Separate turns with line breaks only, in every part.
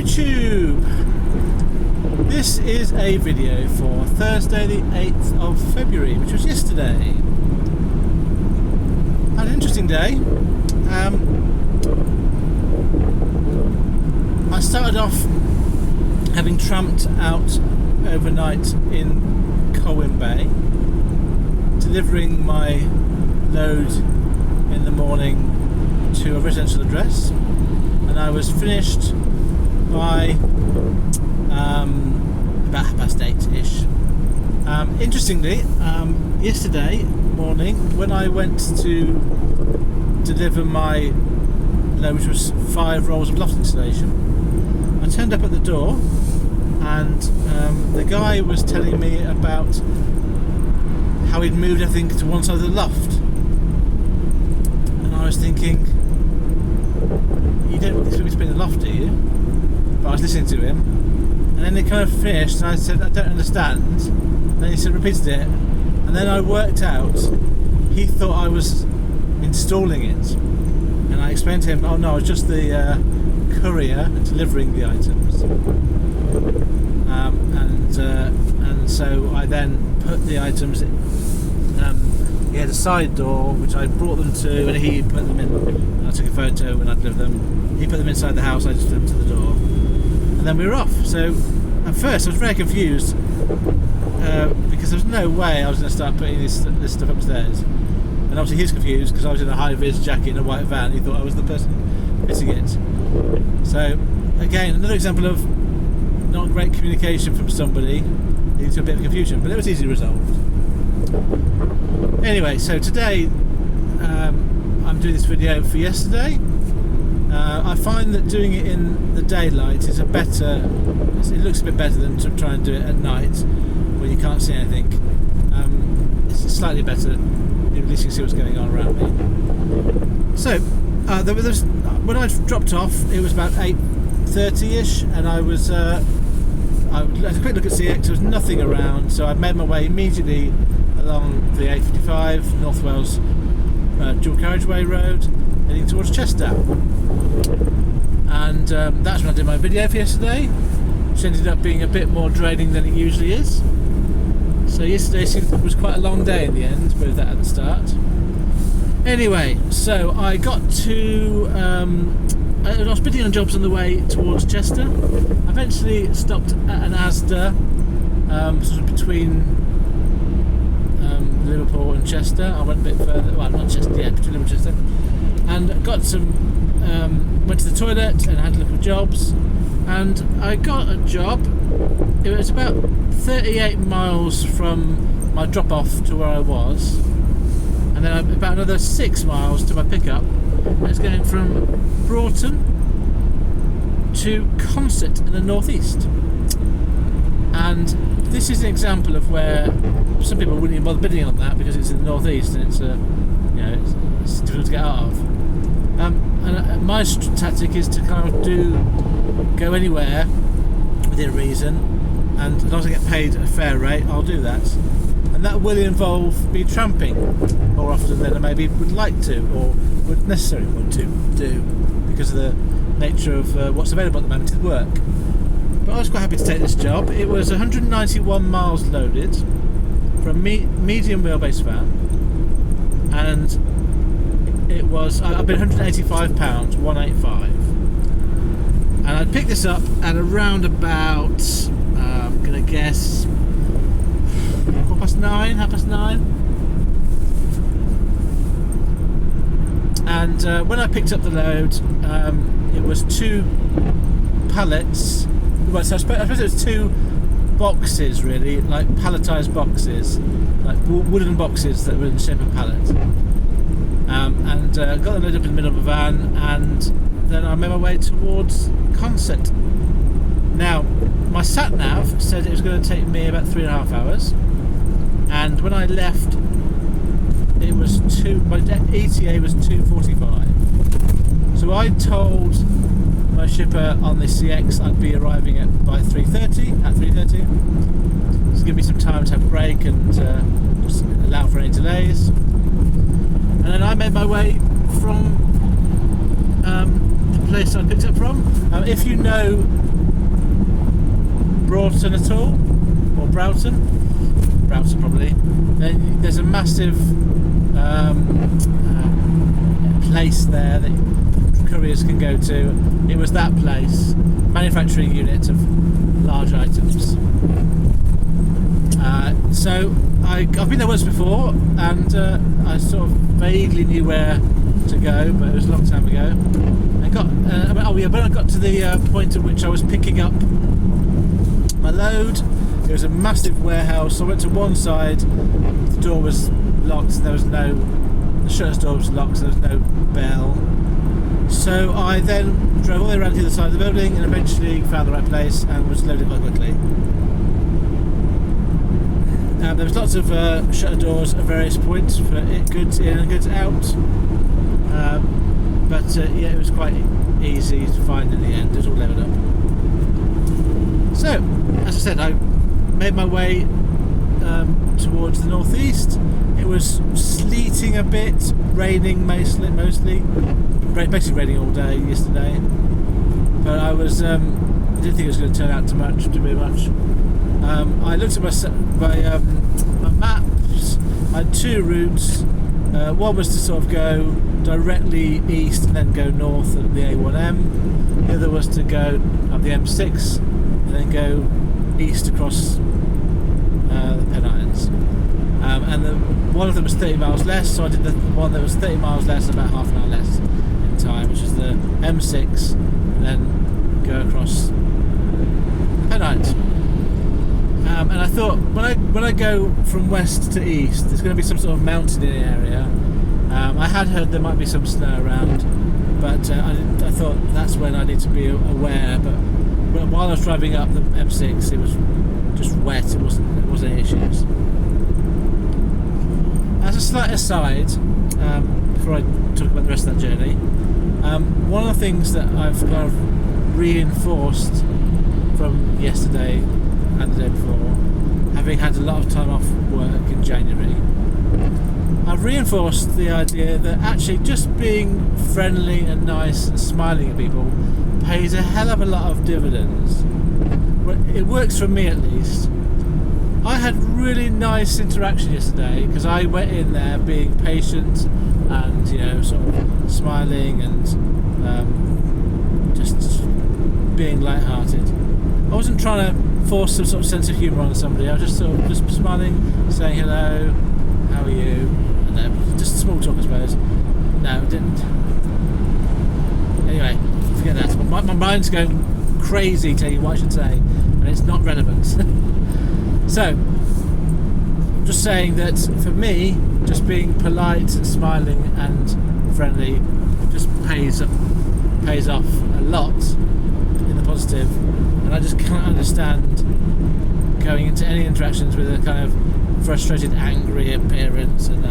YouTube! This is a video for Thursday the 8th of February, which was yesterday. Had an interesting day. I started off having tramped out overnight in Colwyn Bay, delivering my load in the morning to a residential address, and I was finished by about 8:30ish. Interestingly, yesterday morning when I went to deliver my load, which was 5 rolls of loft insulation, I turned up at the door and the guy was telling me about how he'd moved everything to one side of the loft, and I was thinking, you don't expect me to be in the loft, do you? But I was listening to him, and then he kind of finished and I said, I don't understand. And then he said, repeated it, and then I worked out he thought I was installing it, and I explained to him, oh no, I was just the courier delivering the items, and so I then put the items in. He had a side door which I brought them to, and he put them in. I took a photo and I delivered them. He put them inside the house, I just delivered them to the door, and then we were off. So at first I was very confused because there was no way I was going to start putting this stuff upstairs, and obviously he's confused because I was in a high-vis jacket in a white van. He thought I was the person fitting it. So again, another example of not great communication from somebody leading to a bit of confusion, but it was easily resolved. Anyway, so today I'm doing this video for yesterday. I find that doing it in the daylight is it looks a bit better than to try and do it at night when you can't see anything. It's slightly better, at least you can see what's going on around me. So when I dropped off, it was about 8:30ish, and I had a quick look at CX. There was nothing around, so I made my way immediately along the A55 North Wales dual carriageway road, heading towards Chester. And that's when I did my video for yesterday, which ended up being a bit more draining than it usually is. So yesterday was quite a long day in the end, with that at the start. Anyway, so I got to I was bidding on jobs on the way towards Chester. I eventually stopped at an Asda, sort of between Liverpool and Chester. I went a bit further, well, not Chester, yeah, between Liverpool and Chester, and got some, went to the toilet and had a look at jobs, and I got a job. It was about 38 miles from my drop off to where I was, and then about another 6 miles to my pickup. It's going from Broughton to Consett in the northeast, and this is an example of where some people wouldn't even bother bidding on that because it's in the northeast and it's it's difficult to get out of. And my tactic is to kind of go anywhere within reason, and as long as I get paid a fair rate, I'll do that. And that will involve me tramping more often than I maybe would like to, or would necessarily want to do, because of the nature of what's available at the moment in work. But I was quite happy to take this job. It was 191 miles loaded for a medium wheelbase van, and it was, I've been £185, 185, and I picked this up at around about, I'm going to guess, 9:30. And when I picked up the load, it was 2 pallets. Well, so I suppose it was 2 boxes, really, like palletised boxes, like wooden boxes that were in the shape of a pallet. And got them loaded up in the middle of a van, and then I made my way towards Consett. Now, my sat nav said it was going to take me about 3.5 hours, and when I left, it was my ETA was 2:45. So I told my shipper on the CX I'd be arriving by 3:30. To give me some time to have a break and allow for any delays. And then I made my way from the place I picked up from. If you know Broughton at all, or Broughton probably, then there's a massive place there that couriers can go to. It was that place, manufacturing unit of large items. So I've been there once before, and I sort of vaguely knew where to go, but it was a long time ago. When I got to the point at which I was picking up my load, it was a massive warehouse. I went to one side, the door was locked, and the shutter's door was locked, so there was no bell. So I then drove all the way around to the other side of the building and eventually found the right place and was loaded quite quickly. There was lots of shutter doors at various points for goods in and goods out. But it was quite easy to find in the end. It was all leveled up. So, as I said, I made my way towards the northeast. It was sleeting a bit, raining mostly, basically raining all day yesterday. But I didn't think it was going to turn out to be much. I looked at my maps. I had two routes. One was to sort of go directly east and then go north at the A1M. The other was to go up the M6 and then go east across the Pennines. And one of them was 30 miles less, so I did the one that was 30 miles less, about half an hour less in time, which is the M6, and then go across the Pennines. And I thought, when I go from west to east, there's going to be some sort of mountainy area. I had heard there might be some snow around, but I thought that's when I need to be aware. But while I was driving up the M6, it was just wet. It wasn't any issues. As a slight aside, before I talk about the rest of that journey, one of the things that I've kind of reinforced from yesterday and the day before, having had a lot of time off work in January, I've reinforced the idea that actually just being friendly and nice and smiling at people pays a hell of a lot of dividends. Well, it works for me at least. I had really nice interaction yesterday because I went in there being patient and sort of smiling and just being light-hearted. I wasn't trying to force some sort of sense of humour on somebody. I was just sort of just smiling, saying hello, how are you, and just small talk, I suppose. No, it didn't. Anyway, forget that. My mind's going crazy telling you what I should say, and it's not relevant. So, I'm just saying that for me, just being polite, smiling, and friendly just pays off a lot in the positive. And I just can't understand going into any interactions with a kind of frustrated, angry appearance and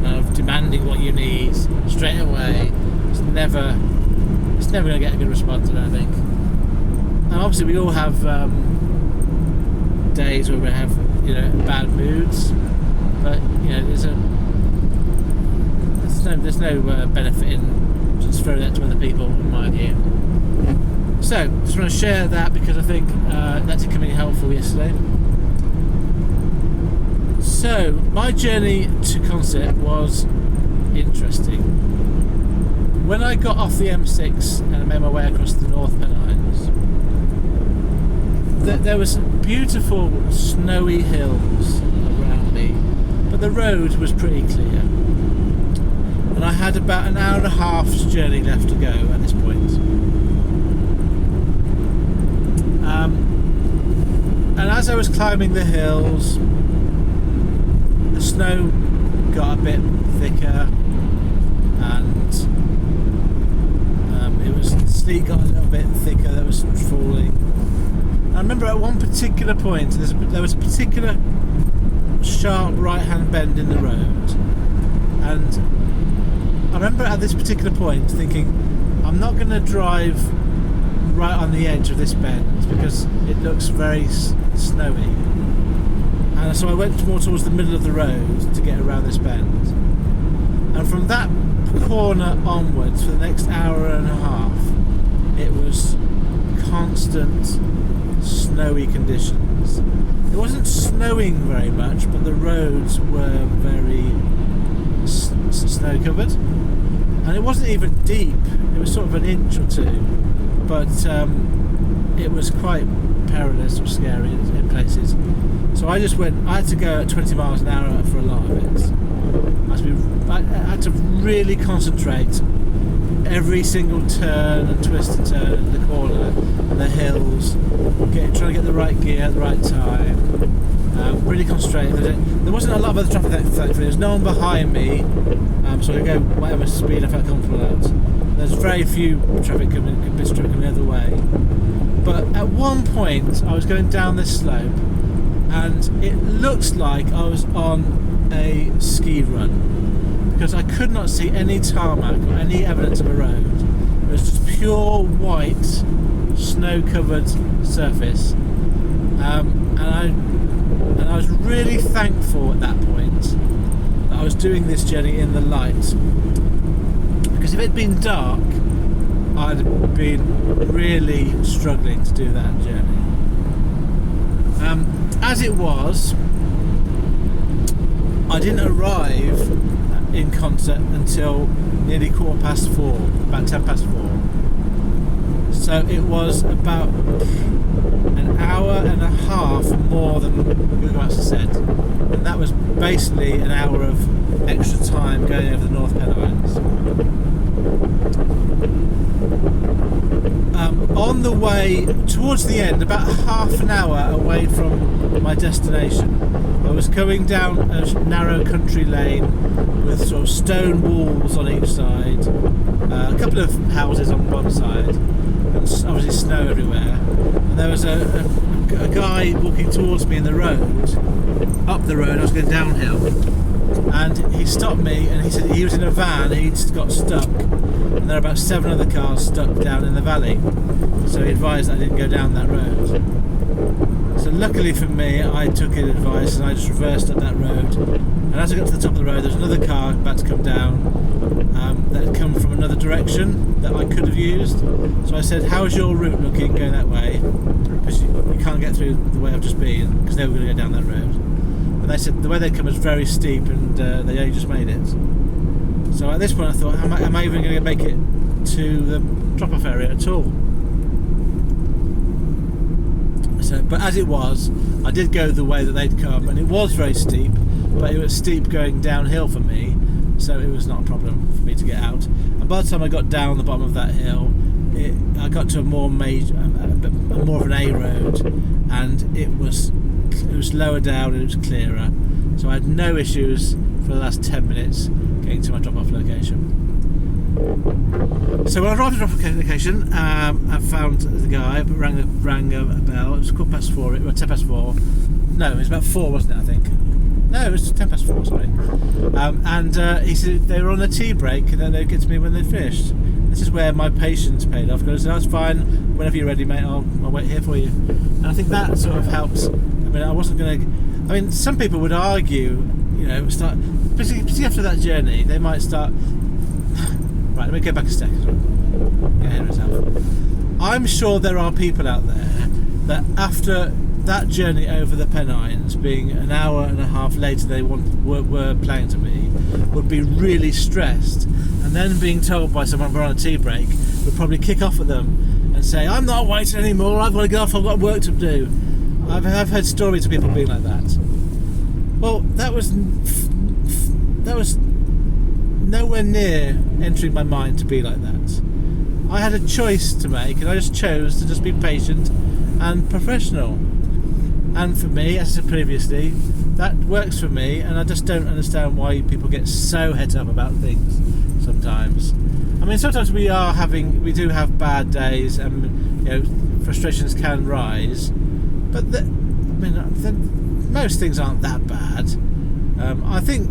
of demanding what you need straight away. It's never going to get a good response, I don't think. And obviously, we all have days where we have bad moods, but there's no benefit in transferring that to other people, in my view. So, just want to share that because I think that did come in helpful yesterday. So, my journey to Consett was interesting. When I got off the M6 and I made my way across the North Pennines, there was beautiful snowy hills around me, but the road was pretty clear. And I had about an hour and a half's journey left to go at this point. And as I was climbing the hills, the snow got a bit thicker, and the sleet got a little bit thicker that was falling. I remember at one particular point, there was a particular sharp right-hand bend in the road, and I remember at this particular point thinking, I'm not going to drive right on the edge of this bend because it looks very snowy. And so I went more towards the middle of the road to get around this bend. And from that corner onwards, for the next hour and a half, it was constant snowy conditions. It wasn't snowing very much, but the roads were very snow covered, and it wasn't even deep. It was sort of an inch or two, but it was quite perilous or scary in places. So I had to go at 20 miles an hour for a lot of it. I had to really concentrate every single turn and twist and turn and the corner and the hills, trying to get the right gear at the right time. Really concentrated. There wasn't a lot of other traffic thankfully. There was no one behind me, so I could go whatever speed I felt comfortable at. There's very few bits of traffic coming the other way. But at one point I was going down this slope and it looked like I was on a ski run, because I could not see any tarmac or any evidence of a road. It was just pure white, snow-covered surface, and I was really thankful at that point that I was doing this journey in the light, because if it had been dark, I'd have been really struggling to do that journey. As it was, I didn't arrive in concert until nearly 4:15, about 4:10. So it was about an hour and a half more than Google Maps said, and that was basically an hour of extra time going over the North Pennines. On the way towards the end, about half an hour away from my destination, I was going down a narrow country lane with sort of stone walls on each side, a couple of houses on one side, and obviously snow everywhere. And there was a guy walking towards me in the road, up the road. I was going downhill, and he stopped me and he said he was in a van, he'd got stuck, and there were about 7 other cars stuck down in the valley, so he advised that I didn't go down that road. So luckily for me, I took his advice and I just reversed up that road, and as I got to the top of the road there was another car about to come down that had come from another direction that I could have used. So I said, how's your route looking going that way, because you can't get through the way I've just been, because they were going to go down that road. And they said the way they'd come was very steep and they only just made it. So at this point I thought, am I even going to make it to the drop-off area at all? So, but as it was, I did go the way that they'd come, and it was very steep, but it was steep going downhill for me, so it was not a problem for me to get out. And by the time I got down the bottom of that hill, I got to a more of an A road, and it was lower down and it was clearer, so I had no issues for the last 10 minutes getting to my drop-off location. So when I arrived at the drop-off location, I found the guy, rang a bell. It was 4:15, 10:04. No, it was about 4, wasn't it, I think? No, it was 10:04, sorry. And he said they were on a tea break and then they'd get to me when they'd finished. This is where my patience paid off, because that's fine, whenever you're ready, mate, I'll wait here for you. And I think that sort of helped. I mean, I wasn't going to... I mean, some people would argue, particularly after that journey, they might start... Right, let me go back a second. Get ahead of myself. I'm sure there are people out there that after that journey over the Pennines, being an hour and a half later they were planning to be, would be really stressed, and then being told by someone we're on a tea break would probably kick off at them and say, I'm not waiting anymore, I've got to go off, I've got work to do. I've heard stories of people being like that. Well, that was nowhere near entering my mind to be like that. I had a choice to make, and I just chose to just be patient and professional. And for me, as I said previously, that works for me, and I just don't understand why people get so het up about things sometimes. I mean, sometimes we do have bad days, and frustrations can rise, but most things aren't that bad. I think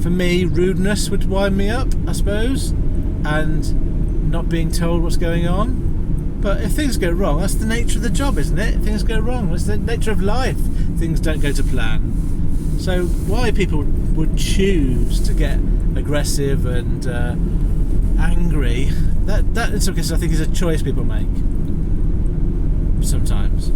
for me, rudeness would wind me up, I suppose, and not being told what's going on. But if things go wrong, that's the nature of the job, isn't it? If things go wrong, it's the nature of life. Things don't go to plan. So why people would choose to get aggressive and angry. That in some cases I think is a choice people make sometimes.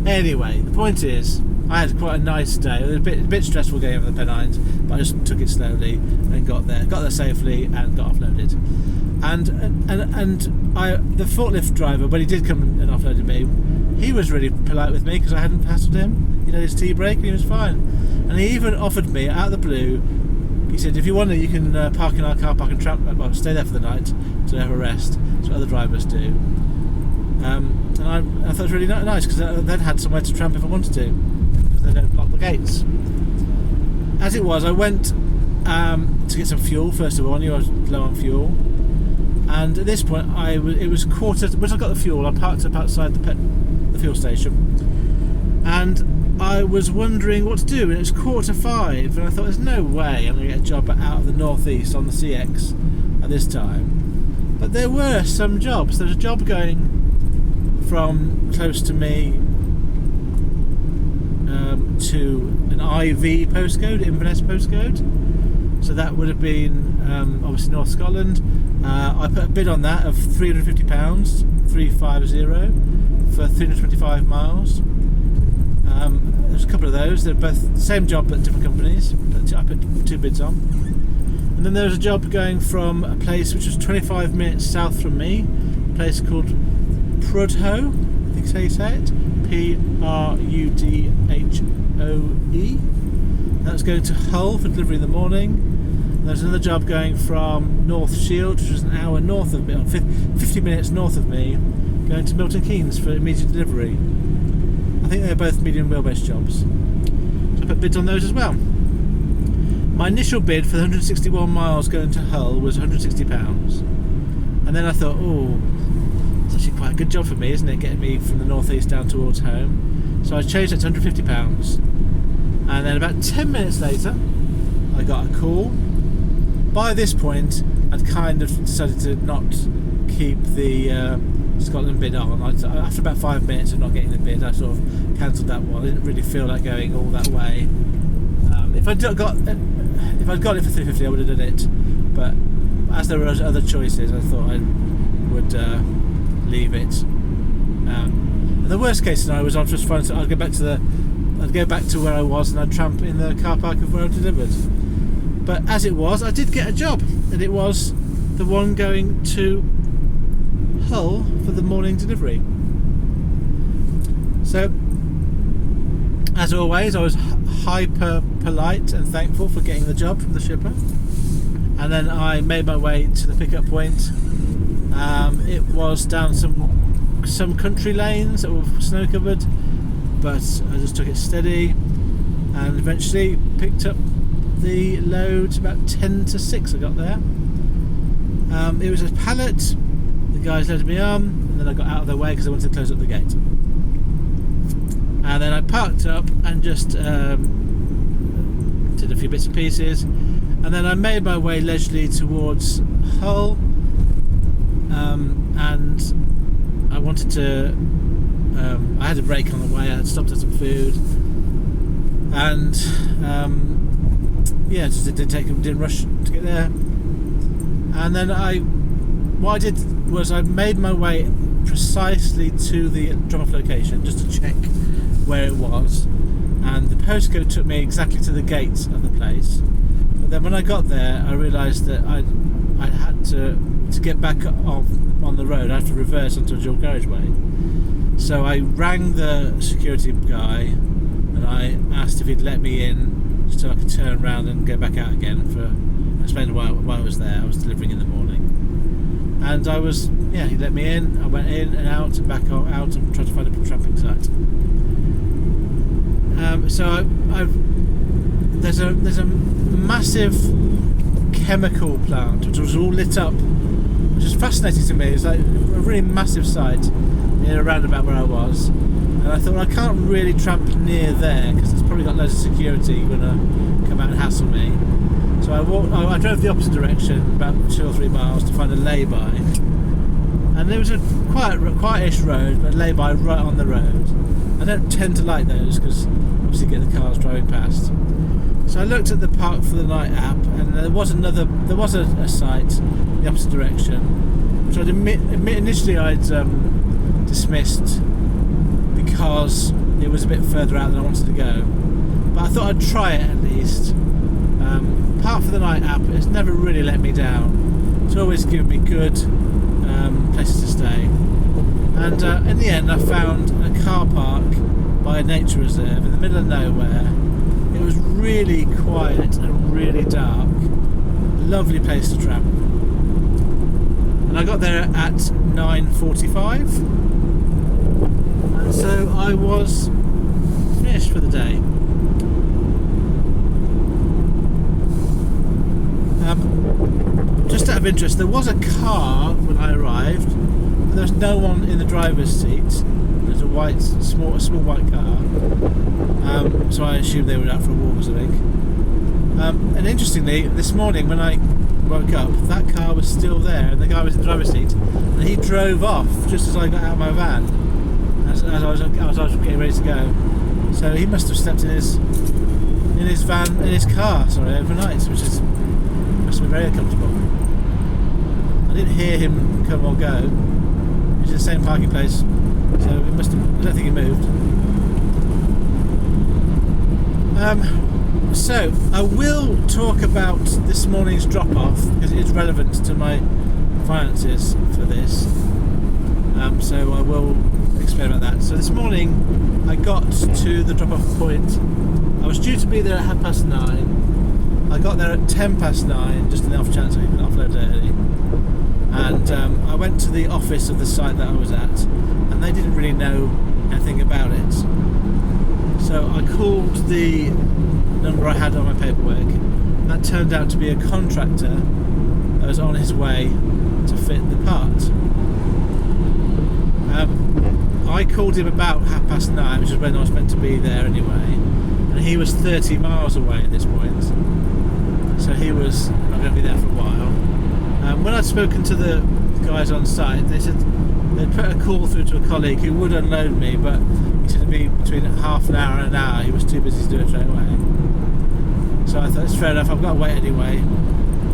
Anyway, the point is, I had quite a nice day. It was a bit stressful going over the Pennines, but I just took it slowly and got there safely and got offloaded. And the forklift driver, when he did come and offloaded me, he was really polite with me because I hadn't hassled him. He did his tea break and he was fine. And he even offered me, out of the blue, he said, if you want to, you can park in our car park and stay there for the night to have a rest. That's what other drivers do. And I thought it was really nice because I then had somewhere to tramp if I wanted to, because they don't lock the gates. As it was, I went to get some fuel first of all. I knew I was low on fuel, and at this point it was quarter. Once I got the fuel, I parked up outside the fuel station, and I was wondering what to do. And it was 4:45, and I thought, there's no way I'm going to get a job out of the northeast on the CX at this time. But there were some jobs. There was a job going from close to me to an IV postcode, Inverness postcode. So that would have been obviously North Scotland. I put a bid on that of £350, 350 for 325 miles. There's a couple of those. They're both the same job but different companies. But I put 2 bids on. And then there was a job going from a place which was 25 minutes south from me, a place called Prudhoe, I think that's how you say it, Prudhoe. That was going to Hull for delivery in the morning. And there's another job going from North Shield, which was an hour north of me, 50 minutes north of me, going to Milton Keynes for immediate delivery. I think they're both medium wheelbase jobs. So I put bids on those as well. My initial bid for the 161 miles going to Hull was £160. And then I thought, it's actually quite a good job for me, isn't it, getting me from the northeast down towards home. So I changed that to £150. And then about 10 minutes later, I got a call. By this point, I'd kind of decided to not keep the Scotland bid on. After about 5 minutes of not getting the bid, I sort of cancelled that one. I didn't really feel like going all that way. If I'd got it for 350, I would have done it. But as there were other choices, I thought I would leave it. And the worst case scenario was I'd just find. I'd go back to where I was and I'd tramp in the car park of where I delivered. But as it was, I did get a job, and it was the one going to Hull for the morning delivery. So, as always, I was hyper polite and thankful for getting the job from the shipper. And then I made my way to the pickup point. It was down some country lanes that were snow covered, but I just took it steady and eventually picked up the load about 10 to 6 I got there. It was a pallet. The guys loaded me on, and then I got out of their way because I wanted to close up the gate. And then I parked up and just did a few bits and pieces, and then I made my way leisurely towards Hull, and I wanted to I had a break on the way. I had stopped at some food, and just didn't rush to get there. And then what I did was I made my way precisely to the drop-off location just to check where it was, and the postcode took me exactly to the gates of the place. But then when I got there, I realised that I had to get back on the road. I had to reverse onto a dual carriageway. So I rang the security guy and I asked if he'd let me in so I could turn around and go back out again. I explained why I was there. I was delivering in the morning, and he let me in. I went in and out and back out and tried to find a tramping site. There's a massive chemical plant which was all lit up, which is fascinating to me. It's like a really massive site near a roundabout where I was, and I thought, I can't really tramp near there because it's probably got loads of security going to come out and hassle me. So I drove the opposite direction about 2 or 3 miles to find a lay-by, and there was a quietish road, but a lay-by right on the road. I don't tend to like those because obviously you get the cars driving past. So I looked at the Park for the Night app, and there was a site in the opposite direction, which initially I'd dismissed because it was a bit further out than I wanted to go. But I thought I'd try it at least. Park for the Night app has never really let me down. It's always given me good places to stay. And in the end, I found a car park by a nature reserve in the middle of nowhere. It was really quiet and really dark. Lovely place to travel. And I got there at 9:45, and so I was finished for the day. Just out of interest, there was a car when I arrived, but there was no one in the driver's seat. There's a small white car, so I assumed they were out for a walk or something. And interestingly, this morning when I woke up, that car was still there, and the guy was in the driver's seat, and he drove off just as I got out of my van, as I was getting ready to go. So he must have slept in his car overnight, which must have been very uncomfortable. I didn't hear him come or go. He was in the same parking place, so I don't think he moved. So I will talk about this morning's drop-off because it is relevant to my finances for this. So I will explain about that. So this morning I got to the drop-off point. I was due to be there at 9:30. I got there at 9:10, just in the off chance I could offload early. And I went to the office of the site that I was at, and they didn't really know anything about it. So I called the number I had on my paperwork, and that turned out to be a contractor that was on his way to fit the part. I called him about 9:30, which is when I was meant to be there anyway, and he was 30 miles away at this point, so he was not going to be there for a while. When I'd spoken to the guys on site, they said they'd put a call through to a colleague who would unload me, but he said it'd be between half an hour and an hour. He was too busy to do it straight away. So I thought, it's fair enough, I've got to wait anyway.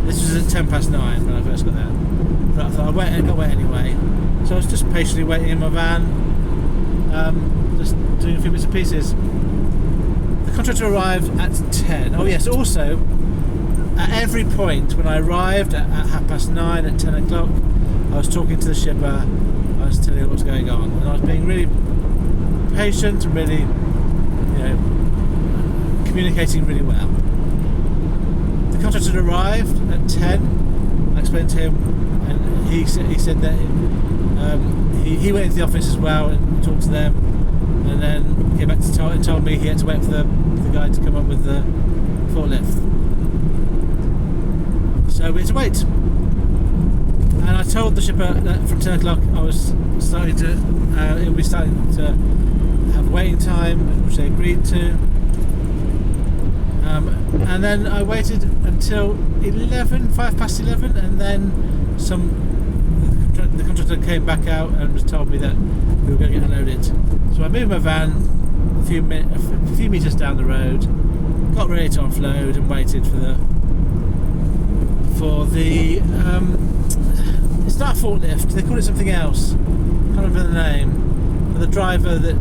This was at 9:10 when I first got there. But I thought, I've got to wait anyway. So I was just patiently waiting in my van, just doing a few bits and pieces. The contractor arrived at 10. Oh yes, also, at every point when I arrived at 9:30, at 10 o'clock, I was talking to the shipper, I was telling him what's going on, and I was being really patient and really, communicating really well. The contractor arrived at 10. I explained to him, and he said that he went into the office as well and talked to them, and then came back and told me he had to wait for the guy to come up with the forklift. So we had to wait. And I told the shipper that from 10 o'clock I was starting to, it would be starting to have waiting time, which they agreed to. And then I waited until 11, and then the contractor came back out and was told me that we were going to get unloaded. So I moved my van a few meters down the road, got ready to offload, and waited for the it's not a forklift, they call it something else, can't remember the name, but the driver that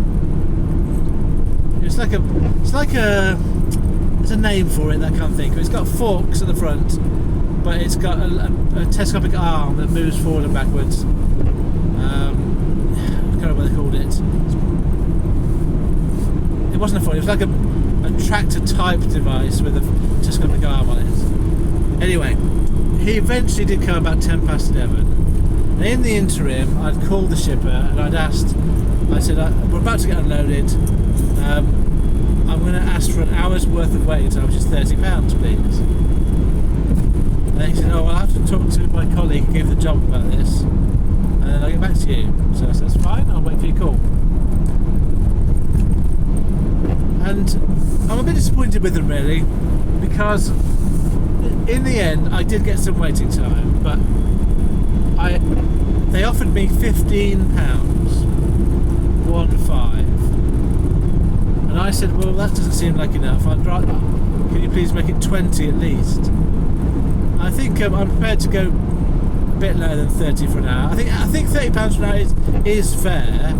there's a name for it that I can't think of. It's got forks at the front, but it's got a telescopic arm that moves forward and backwards. I can't remember what they called it. It wasn't a fork, it was like a tractor type device with a telescopic arm on it. Anyway, he eventually did come about 11:10. And in the interim, I'd called the shipper and I said, we're about to get unloaded. I'm going to ask for an hour's worth of waiting time, which is £30, please. And he said, I'll have to talk to my colleague who gave the job about this, and then I'll get back to you. So I said, that's fine, I'll wait for your call. And I'm a bit disappointed with them really, because in the end I did get some waiting time, but they offered me £15, 1-5, and And I said, well, that doesn't seem like enough. Can you please make it 20 at least? I think I'm prepared to go a bit lower than 30 for an hour. I think £30 for an hour is fair,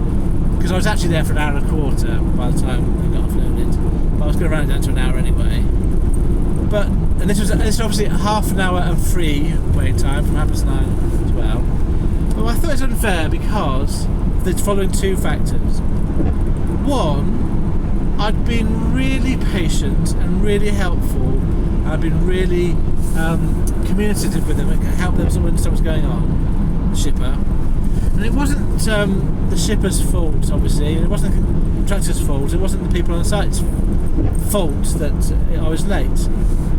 because I was actually there for an hour and a quarter by the time I got offloaded. But I was going to round it down to an hour anyway. And this was obviously half an hour of free wait time from 9:30 as well. Well, I thought it was unfair because there's following two factors. One, I'd been really patient and really helpful. I'd been really communicative with them and helped them to understand what's going on, the shipper. And it wasn't the shipper's fault, obviously, and it wasn't the contractor's fault, it wasn't the people on the site's fault that I was late.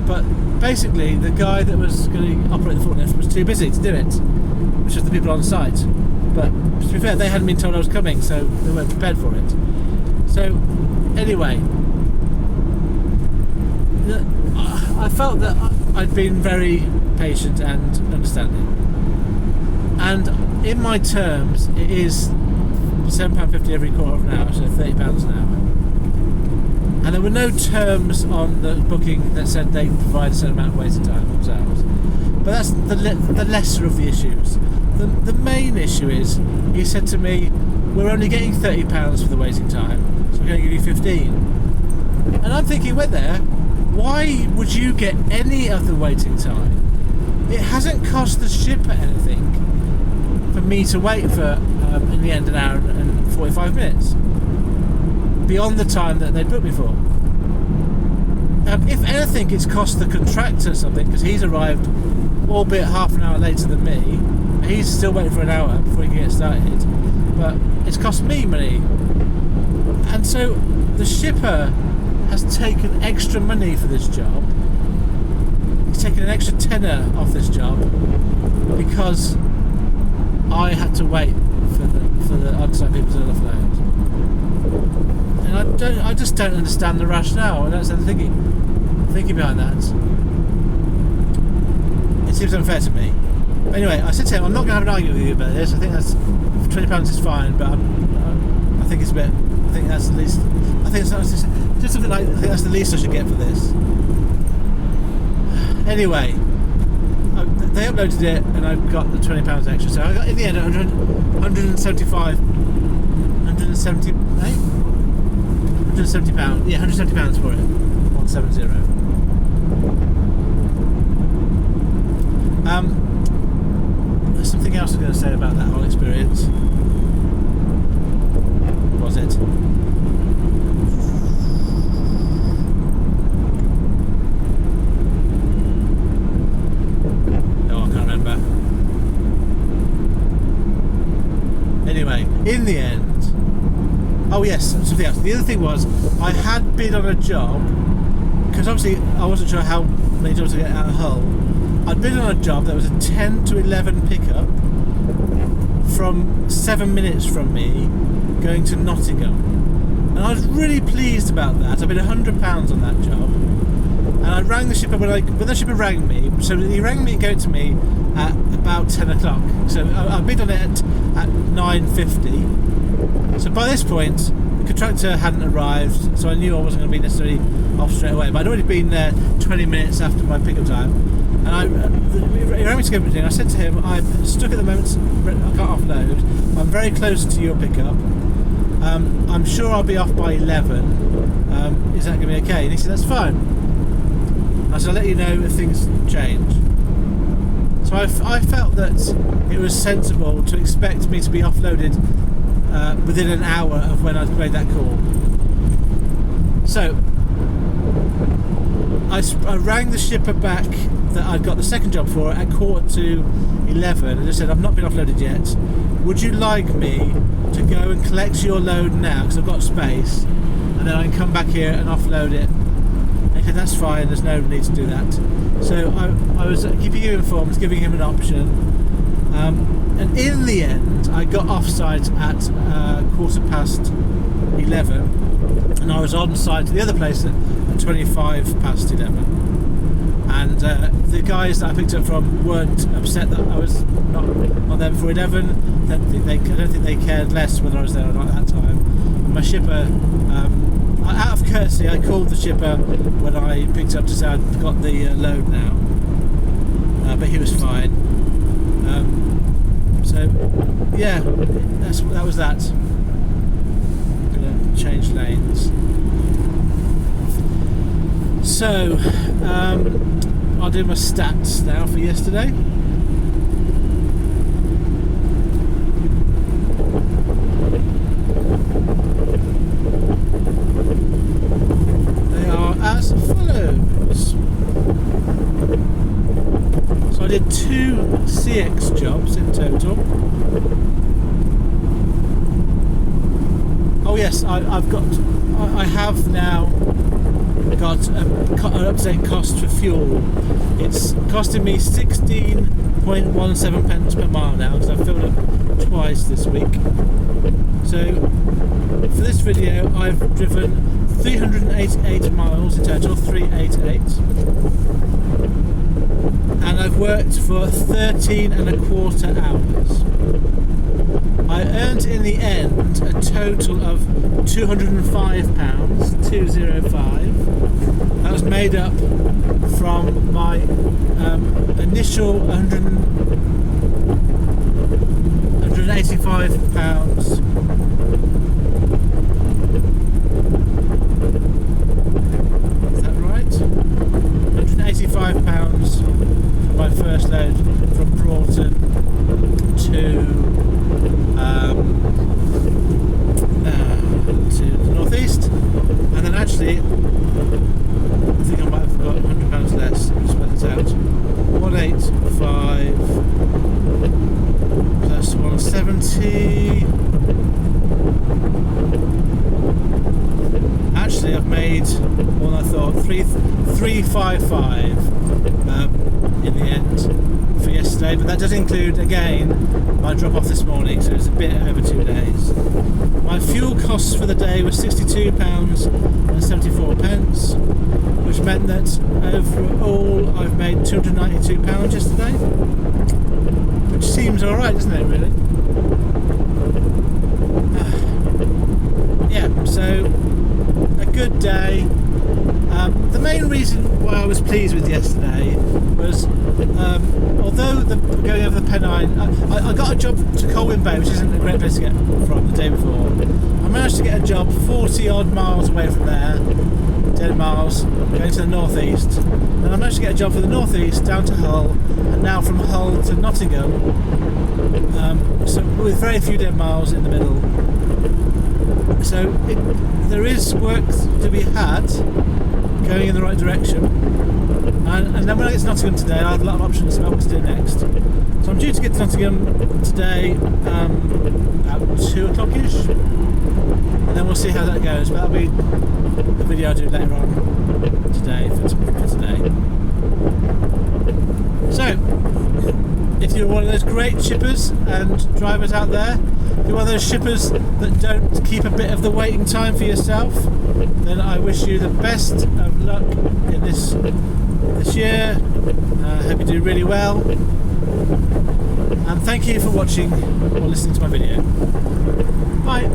But basically, the guy that was going to operate the forklift was too busy to do it, which was the people on site. But to be fair, they hadn't been told I was coming, so they weren't prepared for it. So, anyway, I felt that I'd been very patient and understanding. And in my terms, it is £7.50 every quarter of an hour, so £30 an hour. And there were no terms on the booking that said they provide a certain amount of waiting time themselves. But that's the lesser of the issues. The main issue is, he said to me, we're only getting £30 for the waiting time, so we're going to give you 15. And I'm thinking, wait there, why would you get any of the waiting time? It hasn't cost the shipper anything for me to wait for, in the end, an hour and 45 minutes. Beyond the time that they booked me for. If anything, it's cost the contractor something, because he's arrived, albeit half an hour later than me. He's still waiting for an hour before he can get started, but it's cost me money. And so the shipper has taken extra money for this job. He's taken an extra tenner off this job because I had to wait for the on-site people to offload. And I just don't understand the rationale. I don't understand the thinking behind that. It seems unfair to me. But anyway, I said to him, I'm not going to have an argument with you about this. I think that's £20 is fine, but I think it's a bit. I think that's the least. I think it's just something like. I think that's the least I should get for this. Anyway, they uploaded it, and I got the £20 extra. So I got in the end 175, 170, eh? £170. Yeah, £170 for it. 170. There's something else I was going to say about that whole experience. What was it? Oh, I can't remember. Anyway, in the end, oh yes, something else. The other thing was, I had been on a job, because obviously I wasn't sure how many jobs to get out of Hull. I'd been on a job that was a 10 to 11 pickup from 7 minutes from me going to Nottingham. And I was really pleased about that. I'd been £100 on that job. And I rang the shipper when the shipper rang me. So he rang me and gave it to me at about 10 o'clock. So I bid on it at 9:50. So by this point, the contractor hadn't arrived, so I knew I wasn't going to be necessarily off straight away. But I'd already been there 20 minutes after my pickup time. And he rang me to go and I said to him, I'm stuck at the moment, I can't offload. I'm very close to your pickup. I'm sure I'll be off by 11. Is that going to be okay? And he said, that's fine. I said, I'll let you know if things change. So I felt that it was sensible to expect me to be offloaded within an hour of when I'd made that call. So I rang the shipper back that I'd got the second job for at 11:15 and just said, I've not been offloaded yet. Would you like me to go and collect your load now, because I've got space, and then I can come back here and offload it? And he said, that's fine, there's no need to do that. So I was keeping him informed, giving him an option. And in the end, I got off site at 11:15, and I was on site to the other place at 11:25. And the guys that I picked up from weren't upset that I was not there before 11. I don't think they cared less whether I was there or not at that time. And my shipper, out of courtesy, I called the shipper when I picked up to say I'd got the load now, but he was fine. So yeah, that was that. I'm gonna change lanes. So I'll do my stats now for yesterday. They are as follows. So I did 2 CX jobs in total. Oh yes, I have now got an up-to-date cost for fuel. It's costing me 16.17 pence per mile now because I've filled up twice this week. So for this video I've driven 388 miles in total, 388, and I've worked for 13 and a quarter hours. I earned in the end a total of £205, 205. That was made up from my initial £185. Is that right? £185 for my first load from Broughton to the northeast, and then actually I think I might have got £100 less. Just work it out. 185 plus 170. Actually, I've made more than I thought. 355 in the end for yesterday, but that does include again my drop off this morning, so it's a bit over 2 days. My fuel costs for the day were £62.74, which meant that overall I've made £292 yesterday, which seems alright, doesn't it, really? Yeah, so a good day. The main reason why I was pleased with yesterday was, although going over the Pennines, I got a job to Colwyn Bay, which isn't a great place to get from the day before. I managed to get a job 40 odd miles away from there, 10 miles, going to the northeast. And I managed to get a job for the northeast down to Hull, and now from Hull to Nottingham, so with very few dead miles in the middle. So there is work to be had going in the right direction, and then when I get to Nottingham today I have a lot of options about what to do next. So I'm due to get to Nottingham today at 2 o'clock-ish, and then we'll see how that goes, but that'll be the video I'll do later on today for today. So if you're one of those great shippers and drivers out there, if you're one of those shippers that don't keep a bit of the waiting time for yourself, then I wish you the best of luck in this year. I hope you do really well, and thank you for watching or listening to my video. Bye.